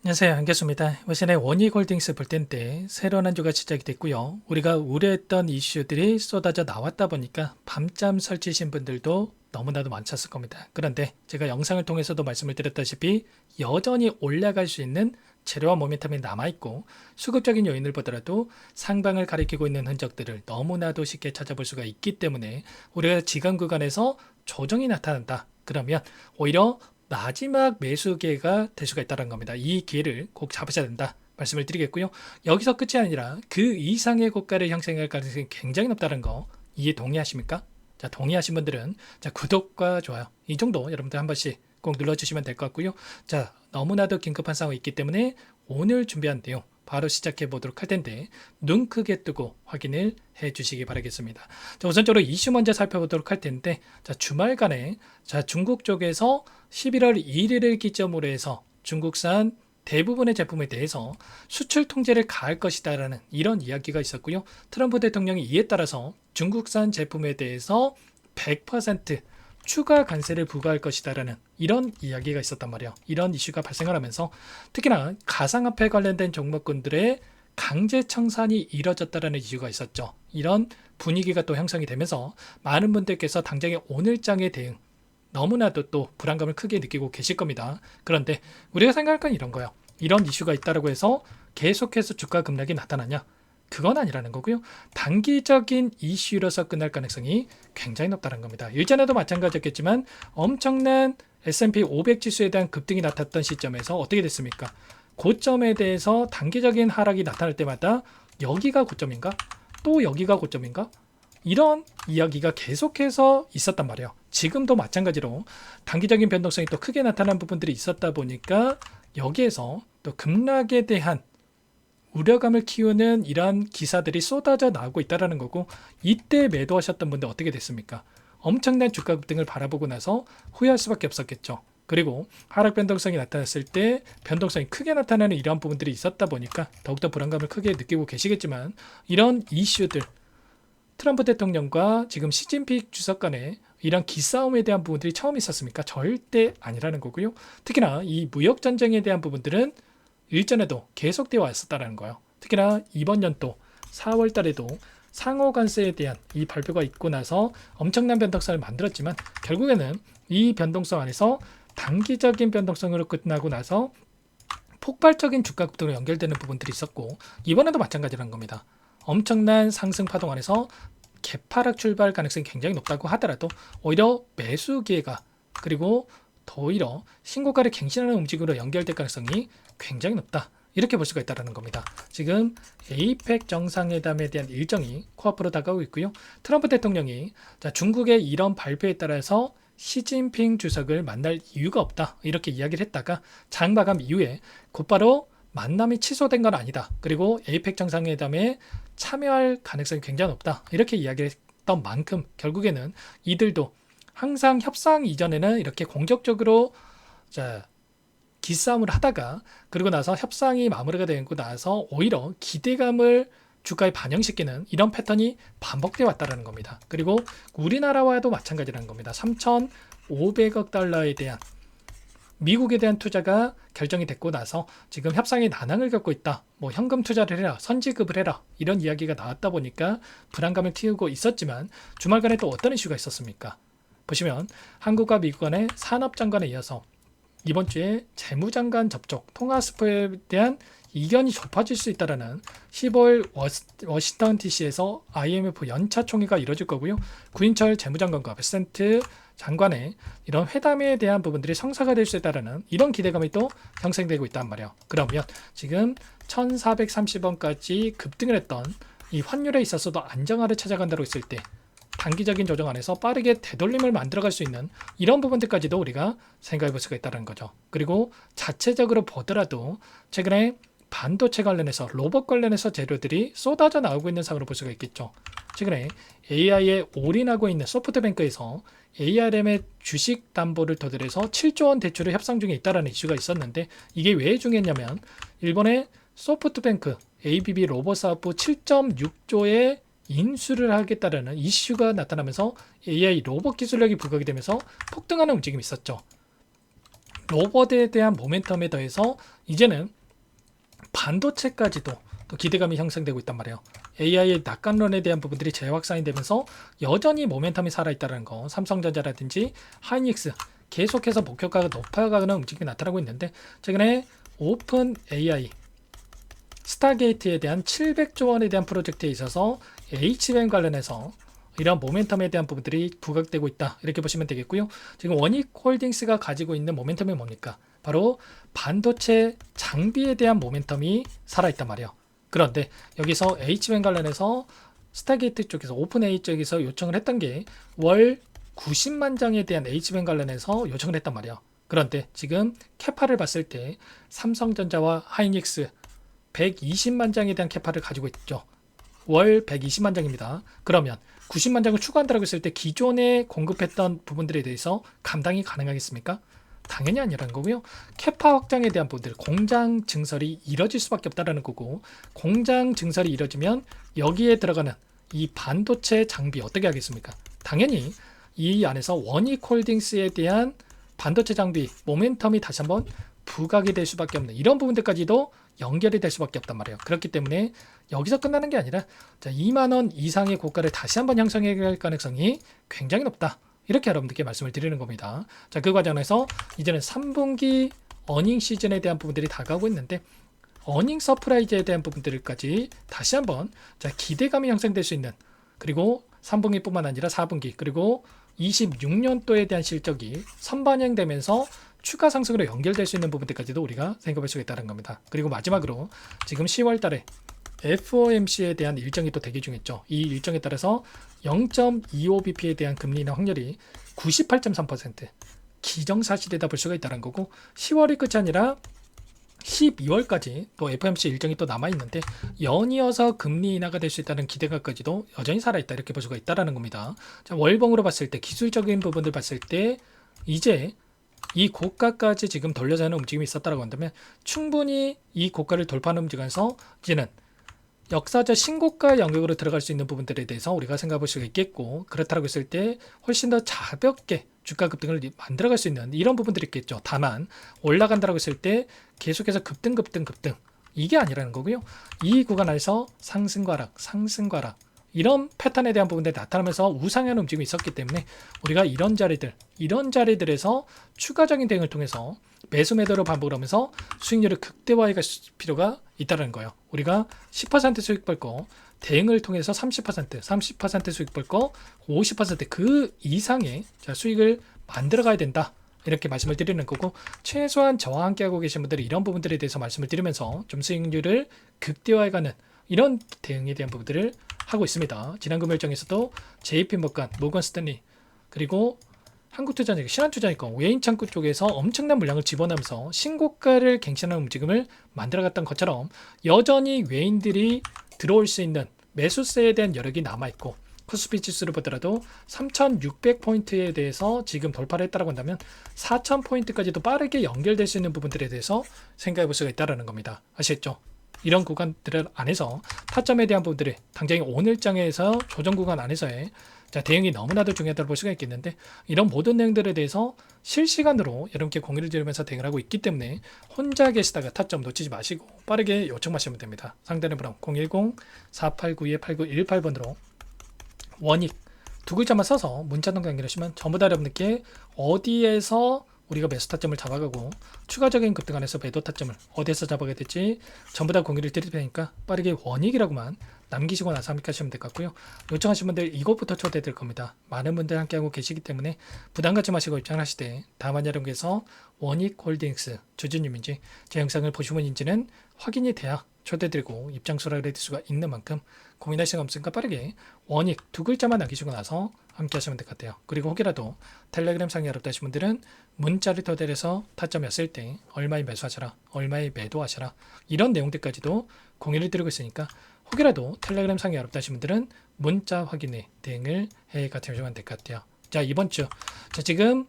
안녕하세요. 한교수입니다. 이번에 원희홀딩스 볼 텐데 새로운 한 주가 시작이 됐고요. 우리가 우려했던 이슈들이 쏟아져 나왔다 보니까 밤잠 설치신 분들도 너무나도 많았을 겁니다. 그런데 제가 영상을 통해서도 말씀을 드렸다시피 여전히 올라갈 수 있는 재료와 모멘텀이 남아있고 수급적인 요인을 보더라도 상방을 가리키고 있는 흔적들을 너무나도 쉽게 찾아볼 수가 있기 때문에 우리가 지금 구간에서 조정이 나타난다. 그러면 오히려 마지막 매수 기회가 될 수가 있다는 겁니다. 이 기회를 꼭 잡으셔야 된다 말씀을 드리겠고요. 여기서 끝이 아니라 그 이상의 고가를 형성할 가능성이 굉장히 높다는 거 이해 동의하십니까? 자, 동의하신 분들은 자, 구독과 좋아요 이 정도 여러분들 한 번씩 꼭 눌러주시면 될 것 같고요. 자, 너무나도 긴급한 상황이 있기 때문에 오늘 준비한 내용 바로 시작해 보도록 할 텐데 눈 크게 뜨고 확인을 해 주시기 바라겠습니다. 자, 우선적으로 이슈 먼저 살펴보도록 할 텐데 자, 주말간에 자, 중국 쪽에서 11월 1일을 기점으로 해서 중국산 대부분의 제품에 대해서 수출 통제를 가할 것이다라는 이런 이야기가 있었고요. 트럼프 대통령이 이에 따라서 중국산 제품에 대해서 100% 추가 관세를 부과할 것이다라는 이런 이야기가 있었단 말이에요. 이런 이슈가 발생을 하면서 특히나 가상화폐 관련된 종목군들의 강제 청산이 이뤄졌다라는 이유가 있었죠. 이런 분위기가 또 형성이 되면서 많은 분들께서 당장의 오늘장의 대응 너무나도 또 불안감을 크게 느끼고 계실 겁니다. 그런데 우리가 생각할 건 이런 거예요. 이런 이슈가 있다고 해서 계속해서 주가 급락이 나타나냐? 그건 아니라는 거고요. 단기적인 이슈로서 끝날 가능성이 굉장히 높다는 겁니다. 일전에도 마찬가지였겠지만 엄청난 S&P 500 지수에 대한 급등이 나타났던 시점에서 어떻게 됐습니까? 고점에 대해서 단기적인 하락이 나타날 때마다 여기가 고점인가? 또 여기가 고점인가? 이런 이야기가 계속해서 있었단 말이에요. 지금도 마찬가지로 단기적인 변동성이 또 크게 나타난 부분들이 있었다 보니까 여기에서 또 급락에 대한 우려감을 키우는 이러한 기사들이 쏟아져 나오고 있다는 거고 이때 매도하셨던 분들 어떻게 됐습니까? 엄청난 주가 급등을 바라보고 나서 후회할 수밖에 없었겠죠. 그리고 하락 변동성이 나타났을 때 변동성이 크게 나타나는 이러한 부분들이 있었다 보니까 더욱더 불안감을 크게 느끼고 계시겠지만 이런 이슈들 트럼프 대통령과 지금 시진핑 주석 간의 이런 기싸움에 대한 부분들이 처음 있었습니까? 절대 아니라는 거고요. 특히나 이 무역 전쟁에 대한 부분들은 일전에도 계속되어 왔었다는 거예요. 특히나 이번 연도 4월 달에도 상호 관세에 대한 이 발표가 있고 나서 엄청난 변동성을 만들었지만 결국에는 이 변동성 안에서 단기적인 변동성으로 끝나고 나서 폭발적인 주가 급등으로 연결되는 부분들이 있었고 이번에도 마찬가지라는 겁니다. 엄청난 상승 파동 안에서 개파락 출발 가능성이 굉장히 높다고 하더라도 오히려 매수 기회가 그리고 더 오히려 신고가를 갱신하는 움직임으로 연결될 가능성이 굉장히 높다. 이렇게 볼 수가 있다는 겁니다. 지금 에이펙 정상회담에 대한 일정이 코앞으로 다가오고 있고요. 트럼프 대통령이 중국의 이런 발표에 따라서 시진핑 주석을 만날 이유가 없다. 이렇게 이야기를 했다가 장마감 이후에 곧바로 만남이 취소된 건 아니다. 그리고 에이펙 정상회담에 참여할 가능성이 굉장히 높다. 이렇게 이야기를 했던 만큼 결국에는 이들도 항상 협상 이전에는 이렇게 공격적으로 기싸움을 하다가 그리고 나서 협상이 마무리가 되고 나서 오히려 기대감을 주가에 반영시키는 이런 패턴이 반복되어 왔다는 겁니다. 그리고 우리나라와도 마찬가지라는 겁니다. 3,500억 달러에 대한 미국에 대한 투자가 결정이 됐고 나서 지금 협상이 난항을 겪고 있다. 뭐 현금 투자를 해라, 선지급을 해라 이런 이야기가 나왔다 보니까 불안감을 키우고 있었지만 주말간에 또 어떤 이슈가 있었습니까? 보시면 한국과 미국 간의 산업장관에 이어서 이번 주에 재무장관 접촉, 통화스포에 대한 이견이 좁아질 수 있다라는 15일 워싱턴 DC에서 IMF 연차 총회가 이뤄질 거고요. 구인철 재무장관과 베센트 장관의 이런 회담에 대한 부분들이 성사가 될 수 있다라는 이런 기대감이 또 형성되고 있단 말이에요. 그러면 지금 1430원까지 급등을 했던 이 환율에 있어서도 안정화를 찾아간다고 했을 때 단기적인 조정 안에서 빠르게 되돌림을 만들어갈 수 있는 이런 부분들까지도 우리가 생각해 볼 수가 있다는 거죠. 그리고 자체적으로 보더라도 최근에 반도체 관련해서 로봇 관련해서 재료들이 쏟아져 나오고 있는 상으로 볼 수가 있겠죠. 최근에 AI에 올인하고 있는 소프트뱅크에서 ARM의 주식 담보를 토대로 7조 원 대출을 협상 중에 있다는 이슈가 있었는데 이게 왜 중요했냐면 일본의 소프트뱅크 ABB 로봇 사업부 7.6조의 인수를 하겠다라는 이슈가 나타나면서 AI 로봇 기술력이 부각이 되면서 폭등하는 움직임이 있었죠. 로봇에 대한 모멘텀에 더해서 이제는 반도체까지도 또 기대감이 형성되고 있단 말이에요. AI의 낙관론에 대한 부분들이 재확산이 되면서 여전히 모멘텀이 살아있다는 거, 삼성전자라든지 하이닉스 계속해서 목표가가 높아가는 움직임이 나타나고 있는데, 최근에 오픈 AI 스타게이트에 대한 700조 원에 대한 프로젝트에 있어서 HBM 관련해서 이런 모멘텀에 대한 부분들이 부각되고 있다, 이렇게 보시면 되겠고요. 지금 원익홀딩스가 가지고 있는 모멘텀이 뭡니까? 바로 반도체 장비에 대한 모멘텀이 살아있단 말이에요. 그런데 여기서 HBM 관련해서 스타게이트 쪽에서 오픈 AI 쪽에서 요청을 했던 게 월 90만 장에 대한 HBM 관련해서 요청을 했단 말이에요. 그런데 지금 캐파를 봤을 때 삼성전자와 하이닉스 120만 장에 대한 캐파를 가지고 있죠. 월 120만 장입니다. 그러면 90만 장을 추가한다고 했을 때 기존에 공급했던 부분들에 대해서 감당이 가능하겠습니까? 당연히 아니라는 거고요. 캐파 확장에 대한 부분들, 공장 증설이 이뤄질 수밖에 없다라는 거고, 공장 증설이 이뤄지면 여기에 들어가는 이 반도체 장비 어떻게 하겠습니까? 당연히 이 안에서 원익홀딩스에 대한 반도체 장비 모멘텀이 다시 한번 부각이 될 수밖에 없는 이런 부분들까지도 연결이 될 수밖에 없단 말이에요. 그렇기 때문에 여기서 끝나는 게 아니라 2만 원 이상의 고가를 다시 한번 형성해 갈 가능성이 굉장히 높다, 이렇게 여러분들께 말씀을 드리는 겁니다. 자, 그 과정에서 이제는 3분기 어닝 시즌에 대한 부분들이 다가오고 있는데, 어닝 서프라이즈에 대한 부분들까지 다시 한번 기대감이 형성될 수 있는, 그리고 3분기뿐만 아니라 4분기 그리고 26년도에 대한 실적이 선반영되면서 추가 상승으로 연결될 수 있는 부분들까지도 우리가 생각할 수 있다는 겁니다. 그리고 마지막으로 지금 10월 달에 FOMC에 대한 일정이 또 대기 중이죠. 이 일정에 따라서 0.25bp에 대한 금리 인하 확률이 98.3% 기정사실이다 볼 수가 있다는 거고, 10월이 끝이 아니라 12월까지 또 FOMC 일정이 또 남아있는데 연이어서 금리 인하가 될 수 있다는 기대감까지도 여전히 살아있다, 이렇게 볼 수가 있다는 겁니다. 자, 월봉으로 봤을 때, 기술적인 부분들 봤을 때 이제 이 고가까지 지금 돌려서 하는 움직임이 있었다고 한다면 충분히 이 고가를 돌파하는 움직임에서 이제는 역사적 신고가 영역으로 들어갈 수 있는 부분들에 대해서 우리가 생각해 볼 수가 있겠고, 그렇다고 했을 때 훨씬 더 가볍게 주가 급등을 만들어갈 수 있는 이런 부분들이 있겠죠. 다만 올라간다고 했을 때 계속해서 급등 이게 아니라는 거고요. 이 구간 안에서 상승과 하락 이런 패턴에 대한 부분들이 나타나면서 우상향하는 움직임이 있었기 때문에 우리가 이런 자리들에서 추가적인 대응을 통해서 매수 매도를 반복을 하면서 수익률을 극대화해 갈 필요가 있다는 거예요. 우리가 10% 수익 벌 거 대응을 통해서 30% 수익 벌 거 50% 이상의 수익을 만들어 가야 된다, 이렇게 말씀을 드리는 거고, 최소한 저와 함께 하고 계신 분들이 이런 부분들에 대해서 말씀을 드리면서 좀 수익률을 극대화해가는 이런 대응에 대한 부분들을 하고 있습니다. 지난 금요일장에서도 JP모건, 모건스탠리, 그리고 한국투자증권, 신한투자증권, 외인창구 쪽에서 엄청난 물량을 집어넣으면서 신고가를 갱신하는 움직임을 만들어갔던 것처럼 여전히 외인들이 들어올 수 있는 매수세에 대한 여력이 남아있고, 코스피 지수를 보더라도 3600포인트에 대해서 지금 돌파를 했다고 한다면 4000포인트까지도 빠르게 연결될 수 있는 부분들에 대해서 생각해 볼 수가 있다는 겁니다. 아시겠죠? 이런 구간들 안에서 타점에 대한 부분들이 당장에 오늘장에서 조정 구간 안에서의 대응이 너무나도 중요하다고 볼 수가 있겠는데, 이런 모든 내용들에 대해서 실시간으로 여러분께 공유를 드리면서 대응을 하고 있기 때문에 혼자 계시다가 타점 놓치지 마시고 빠르게 요청하시면 됩니다. 상단의 번호 010-4892-8918번으로 원익 두 글자만 써서 문자등 연결하시면 전부 다 여러분께 어디에서 우리가 매수 타점을 잡아가고 추가적인 급등 안에서 매도 타점을 어디에서 잡아가야 될지 전부 다 공유를 드릴 테니까 빠르게 원익이라고만 남기시고 나서 함께 하시면 될 것 같고요. 요청하신 분들 이것부터 초대해 드릴 겁니다. 많은 분들 함께하고 계시기 때문에 부담 갖지 마시고 입장하시되, 다만 여러분께서 원익홀딩스 주주님인지 제 영상을 보신 분인지는 확인이 돼야 초대드리고 입장 수락을 해드릴 수가 있는 만큼 고민할 시간 없으니까 빠르게 원익 두 글자만 남기시고 나서 함께 하시면 될 것 같아요. 그리고 혹이라도 텔레그램 상이 어렵다 하신 분들은 문자를 토대해서 타점이었을 때 얼마에 매수하셔라, 얼마에 매도하셔라, 이런 내용들까지도 공유를 드리고 있으니까 혹이라도 텔레그램 상이 어렵다 하신 분들은 문자 확인에 대응을 해 가시면 될 것 같아요. 자, 이번 주 지금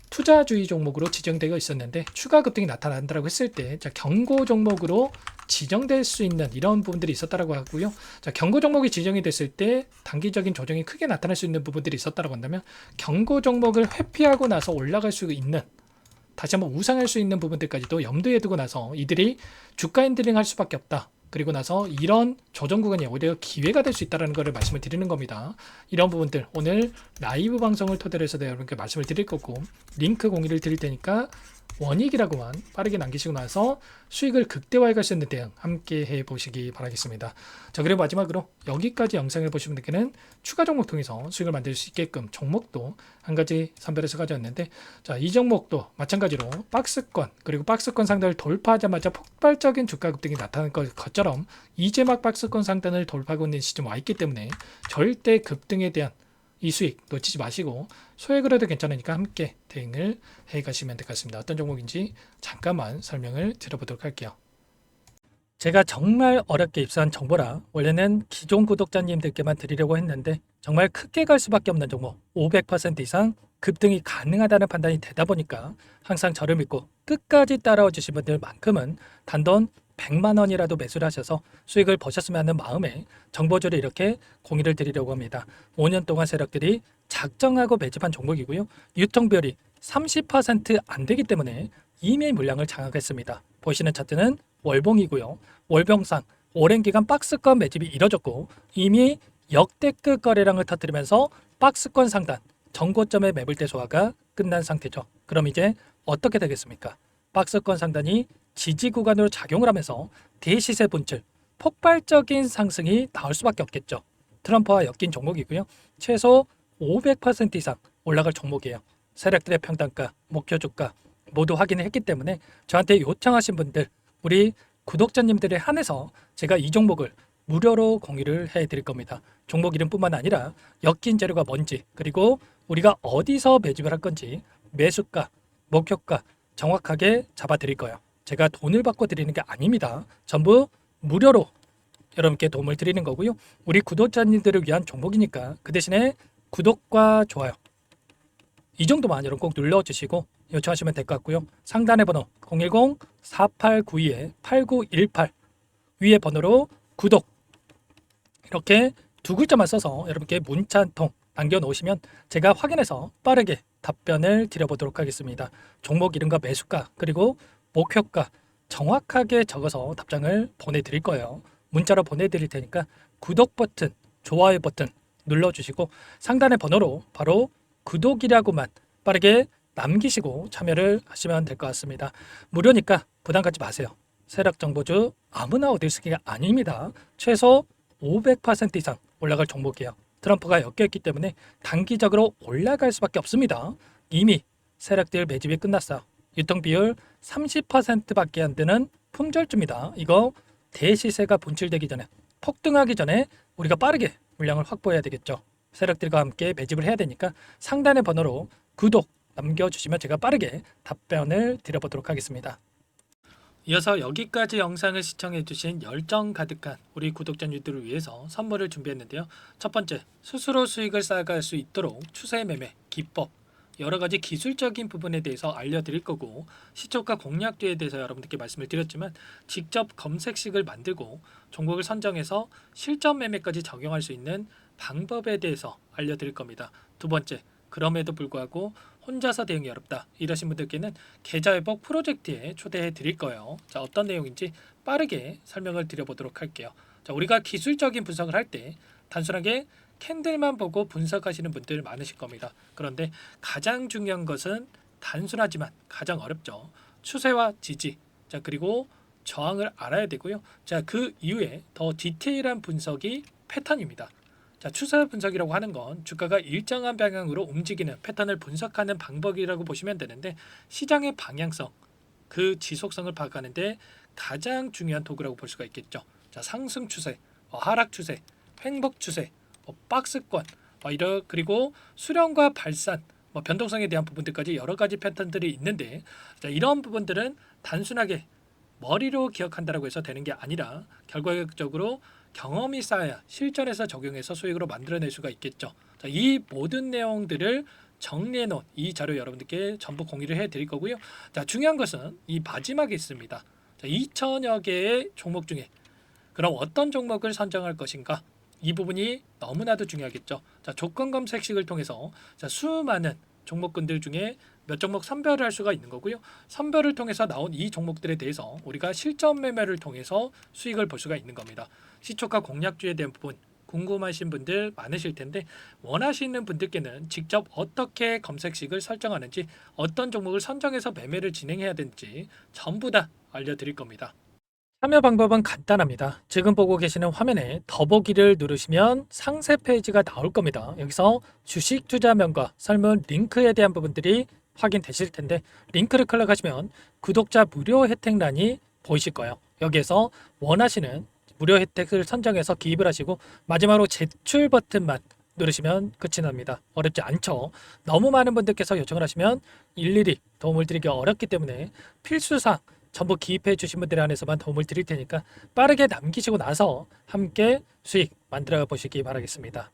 투자주의 종목으로 지정되어 있었는데 추가 급등이 나타난다고 했을 때 경고 종목으로 지정될 수 있는 이런 부분들이 있었다고 하고요. 경고 종목이 지정이 됐을 때 단기적인 조정이 크게 나타날 수 있는 부분들이 있었다고 한다면 경고 종목을 회피하고 나서 올라갈 수 있는 다시 한번 우상할 수 있는 부분들까지도 염두에 두고 나서 이들이 주가 핸들링 할 수밖에 없다. 그리고 나서 이런 조정 구간이 오히려 기회가 될 수 있다는 것을 말씀을 드리는 겁니다. 이런 부분들 오늘 라이브 방송을 토대로 해서 여러분께 말씀을 드릴 거고, 링크 공유를 드릴 테니까 원익이라고만 빠르게 남기시고 나서 수익을 극대화해 갈 수 있는 대응 함께 해 보시기 바라겠습니다. 자, 그리고 마지막으로 여기까지 영상을 보신 분들께는 추가 종목 통해서 수익을 만들 수 있게끔 종목도 한 가지 선별해서 가져왔는데, 자, 이 종목도 마찬가지로 박스권 그리고 박스권 상단을 돌파하자마자 폭발적인 주가 급등이 나타난 것처럼 이제 막 박스권 상단을 돌파하고 있는 시점 와 있기 때문에 절대 급등에 대한 이 수익 놓치지 마시고 소액으로 해도 괜찮으니까 함께 대응을 해 가시면 될 것 같습니다. 어떤 종목인지 잠깐만 설명을 드려보도록 할게요. 제가 정말 어렵게 입수한 정보라 원래는 기존 구독자님들께만 드리려고 했는데 정말 크게 갈 수밖에 없는 종목, 500% 이상 급등이 가능하다는 판단이 되다 보니까 항상 저를 믿고 끝까지 따라와 주신 분들만큼은 단돈 100만 원이라도 매수를 하셔서 수익을 보셨으면 하는 마음에 정보주를 이렇게 공유를 드리려고 합니다. 5년 동안 세력들이 작정하고 매집한 종목이고요. 유통비율이 30%안 되기 때문에 이미 물량을 장악했습니다. 보시는 차트는 월봉이고요. 월봉상 오랜 기간 박스권 매집이 이뤄졌고 이미 역대급 거래량을 터뜨리면서 박스권 상단 전고점의 매물대 소화가 끝난 상태죠. 그럼 이제 어떻게 되겠습니까? 박스권 상단이 지지 구간으로 작용을 하면서 대시세 분출, 폭발적인 상승이 나올 수밖에 없겠죠. 트럼프와 엮인 종목이고요. 최소 500% 이상 올라갈 종목이에요. 세력들의 평단가, 목표 주가 모두 확인을 했기 때문에 저한테 요청하신 분들, 우리 구독자님들에 한해서 제가 이 종목을 무료로 공유를 해드릴 겁니다. 종목 이름뿐만 아니라 엮인 재료가 뭔지, 그리고 우리가 어디서 매집을 할 건지, 매수가, 목표가 정확하게 잡아드릴 거예요. 제가 돈을 받고 드리는 게 아닙니다. 전부 무료로 여러분께 도움을 드리는 거고요. 우리 구독자님들을 위한 종목이니까 그 대신에 구독과 좋아요 이 정도만 여러분 꼭 눌러주시고 요청하시면 될 것 같고요. 상단의 번호 010-4892-8918 위에 번호로 구독 이렇게 두 글자만 써서 여러분께 문자 한 통 남겨놓으시면 제가 확인해서 빠르게 답변을 드려보도록 하겠습니다. 종목 이름과 매수가 그리고 목표가 정확하게 적어서 답장을 보내드릴 거예요. 문자로 보내드릴 테니까 구독 버튼, 좋아요 버튼 눌러주시고 상단의 번호로 바로 구독이라고만 빠르게 남기시고 참여를 하시면 될 것 같습니다. 무료니까 부담 갖지 마세요. 세력 정보주 아무나 얻을 수 있는 게 아닙니다. 최소 500% 이상 올라갈 종목이에요. 트럼프가 엮여있기 때문에 단기적으로 올라갈 수밖에 없습니다. 이미 세력들 매집이 끝났어요. 유통비율 30%밖에 안 되는 품절주입니다. 이거 대시세가 분출되기 전에 폭등하기 전에 우리가 빠르게 물량을 확보해야 되겠죠. 세력들과 함께 매집을 해야 되니까 상단의 번호로 구독 남겨주시면 제가 빠르게 답변을 드려보도록 하겠습니다. 이어서 여기까지 영상을 시청해주신 열정 가득한 우리 구독자님들을 위해서 선물을 준비했는데요. 첫 번째, 스스로 수익을 쌓아갈 수 있도록 추세 매매 기법 여러가지 기술적인 부분에 대해서 알려드릴 거고, 시초가 공략도에 대해서 여러분들께 말씀을 드렸지만 직접 검색식을 만들고 종목을 선정해서 실전 매매까지 적용할 수 있는 방법에 대해서 알려드릴 겁니다. 두 번째, 그럼에도 불구하고 혼자서 대응이 어렵다 이러신 분들께는 계좌회복 프로젝트에 초대해 드릴 거예요. 자, 어떤 내용인지 빠르게 설명을 드려보도록 할게요. 자, 우리가 기술적인 분석을 할 때 단순하게 캔들만 보고 분석하시는 분들 많으실 겁니다. 그런데 가장 중요한 것은 단순하지만 가장 어렵죠. 추세와 지지, 자, 그리고 저항을 알아야 되고요. 자, 그 이후에 더 디테일한 분석이 패턴입니다. 자, 추세 분석이라고 하는 건 주가가 일정한 방향으로 움직이는 패턴을 분석하는 방법이라고 보시면 되는데, 시장의 방향성, 그 지속성을 파악하는데 가장 중요한 도구라고 볼 수가 있겠죠. 자, 상승 추세, 하락 추세, 횡복 추세, 박스권, 그리고 수렴과 발산, 변동성에 대한 부분들까지 여러 가지 패턴들이 있는데, 자, 이런 부분들은 단순하게 머리로 기억한다고 해서 되는 게 아니라 결과적으로 경험이 쌓아야 실전에서 적용해서 수익으로 만들어낼 수가 있겠죠. 자, 이 모든 내용들을 정리해 놓은 이 자료 여러분들께 전부 공유를 해드릴 거고요. 자, 중요한 것은 이 마지막에 있습니다. 자, 2천여 개의 종목 중에 그럼 어떤 종목을 선정할 것인가? 이 부분이 너무나도 중요하겠죠. 자, 조건 검색식을 통해서 자, 수많은 종목군들 중에 몇 종목 선별을 할 수가 있는 거고요. 선별을 통해서 나온 이 종목들에 대해서 우리가 실전 매매를 통해서 수익을 볼 수가 있는 겁니다. 시초가 공략주에 대한 부분 궁금하신 분들 많으실 텐데 원하시는 분들께는 직접 어떻게 검색식을 설정하는지 어떤 종목을 선정해서 매매를 진행해야 되는지 전부 다 알려드릴 겁니다. 참여 방법은 간단합니다. 지금 보고 계시는 화면에 더보기를 누르시면 상세 페이지가 나올 겁니다. 여기서 주식 투자명과 설문 링크에 대한 부분들이 확인되실 텐데 링크를 클릭하시면 구독자 무료 혜택란이 보이실 거예요. 여기에서 원하시는 무료 혜택을 선정해서 기입을 하시고 마지막으로 제출 버튼만 누르시면 끝이 납니다. 어렵지 않죠? 너무 많은 분들께서 요청을 하시면 일일이 도움을 드리기 어렵기 때문에 필수사항 전부 기입해 주신 분들 안에서만 도움을 드릴 테니까 빠르게 남기시고 나서 함께 수익 만들어 보시기 바라겠습니다.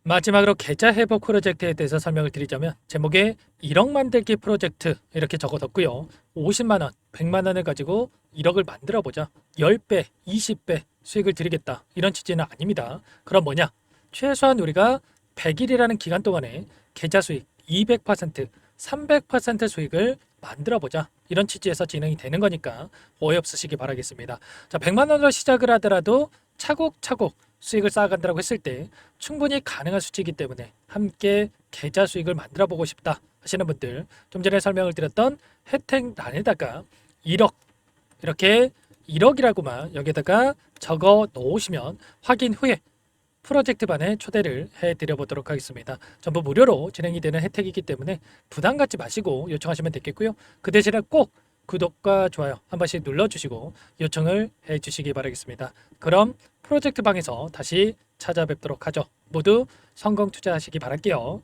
마지막으로 계좌 회복 프로젝트에 대해서 설명을 드리자면 제목에 1억 만들기 프로젝트 이렇게 적어뒀고요. 50만 원, 100만 원을 가지고 1억을 만들어 보자. 10배, 20배 수익을 드리겠다. 이런 취지는 아닙니다. 그럼 뭐냐? 최소한 우리가 100일이라는 기간 동안에 계좌 수익 200%, 300% 수익을 만들어 보자. 이런 취지에서 진행이 되는 거니까 오해 없으시기 바라겠습니다. 자, 100만 원으로 시작을 하더라도 차곡차곡 수익을 쌓아간다고 했을 때 충분히 가능한 수치이기 때문에 함께 계좌 수익을 만들어 보고 싶다 하시는 분들 좀 전에 설명을 드렸던 혜택란에다가 1억 이렇게 1억이라고만 여기다가 적어 놓으시면 확인 후에 프로젝트반에 초대를 해드려 보도록 하겠습니다. 전부 무료로 진행이 되는 혜택이기 때문에 부담 갖지 마시고 요청하시면 되겠고요. 그 대신에 꼭 구독과 좋아요 한 번씩 눌러주시고 요청을 해주시기 바라겠습니다. 그럼 프로젝트 방에서 다시 찾아뵙도록 하죠. 모두 성공 투자하시기 바랄게요.